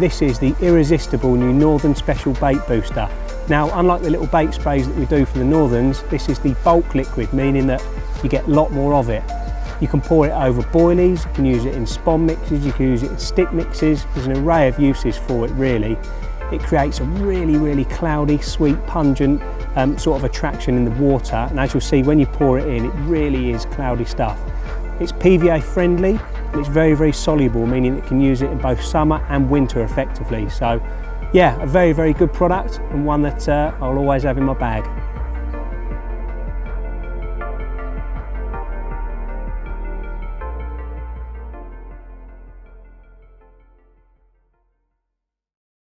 this is the irresistible new Northern Special Bait Booster. Now, unlike the little bait sprays that we do for the Northerns, this is the bulk liquid, meaning that you get a lot more of it. You can pour it over boilies, you can use it in spawn mixes, you can use it in stick mixes. There's an array of uses for it really. It creates a really cloudy, sweet, pungent sort of attraction in the water, and as you'll see when you pour it in, it really is cloudy stuff. It's PVA friendly and it's very soluble, meaning it can use it in both summer and winter effectively. So yeah, a very good product and one that I'll always have in my bag.